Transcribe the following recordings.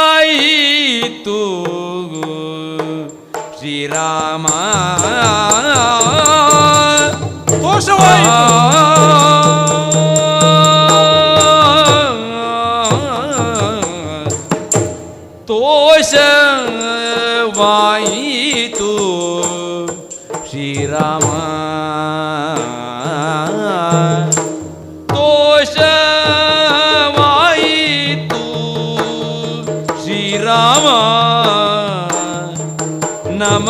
ತೋಷವಾಯಿತು ಶ್ರೀರಾಮ ತೋಷವಾಯಿತು ಶ್ರೀರಾಮ ತೋಷವಾಯಿತು ಶ್ರೀರಾಮ ನಮ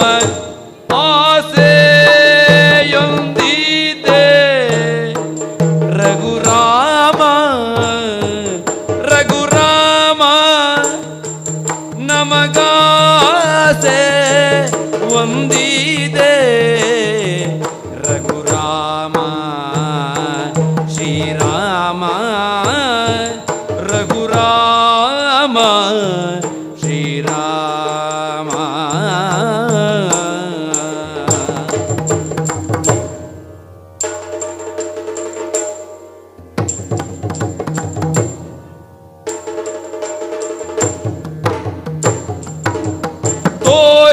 ಆಸೆಯೊಂದಿದೆ ರಘುರಾಮ ರಘುರಾಮ ನಮಗಾಸೆ ಒಂದಿದೆ ರಘುರಾಮ ಶ್ರೀರಾಮ ರಘುರಾಮ ಶ್ರೀರಾಮ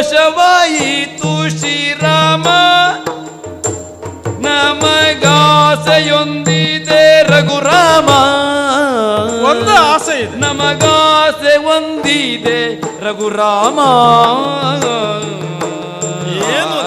ತೋಷವಾಯಿತು ಶ್ರೀರಾಮ ನಮಗಾಸೆಯೊಂದಿದೆ ರಘುರಾಮ ಒಂದು ಆಸೆ ಇದೆ ನಮಗಾಸೆ ಒಂದಿದೆ ರಘುರಾಮ ಏನು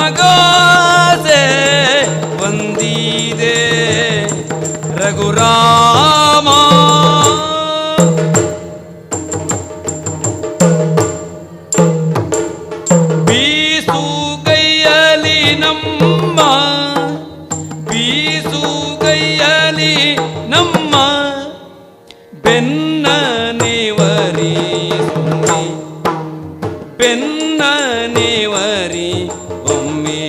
ನಮಗಾಸೆ ಒಂದಿದೆ ರಘುರಾಮ ಬೀಸು ಕೈಯಲಿ ನಮ್ಮ ಬೀಸು ಕೈಯಲಿ ನಮ್ಮ ಬೆನ್ನ ನೇವರಿ ಬೆನ್ನ ನೇವರಿ ಒಮ್ಮೆ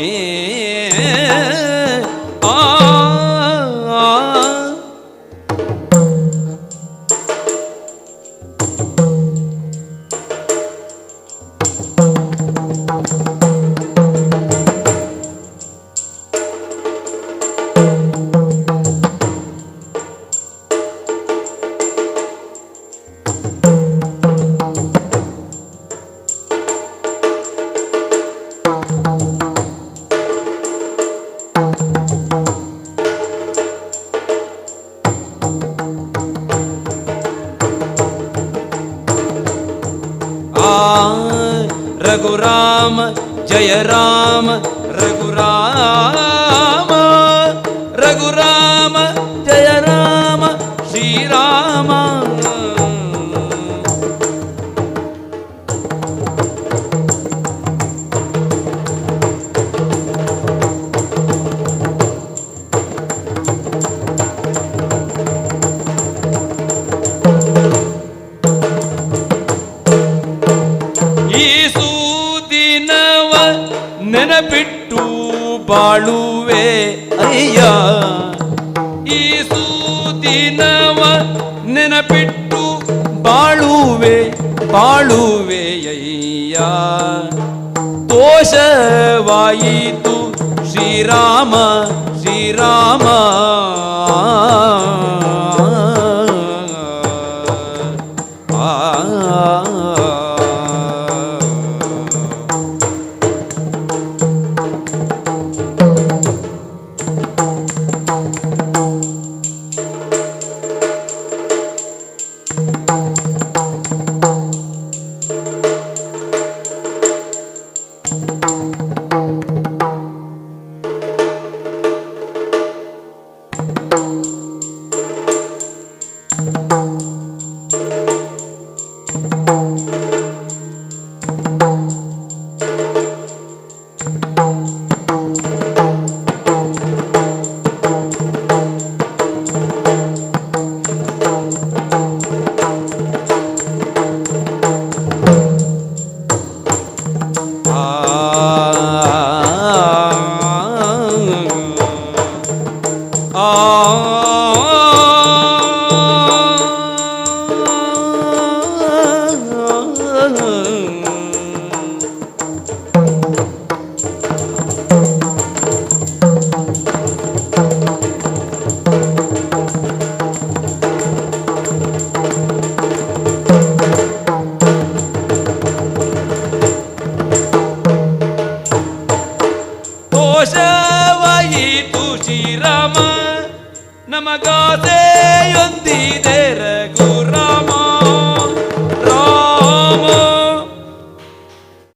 रघुराम जय राम रघुराम रघुराम जय राम श्री राम ನೆನಪಿಟ್ಟು ಬಾಳುವೆ ಅಯ್ಯ ಈ ಸುದಿನವ ನೆನಪಿಟ್ಟು ಬಾಳುವೆ ಬಾಳುವೆ ಅಯ್ಯ ದೋಷವಾಯಿತು ಶ್ರೀರಾಮ ಶ್ರೀರಾಮ ಸುಖವಾಯಿತು ಶ್ರೀರಾಮ ನಮಗಾಸೆಯೊಂದಿ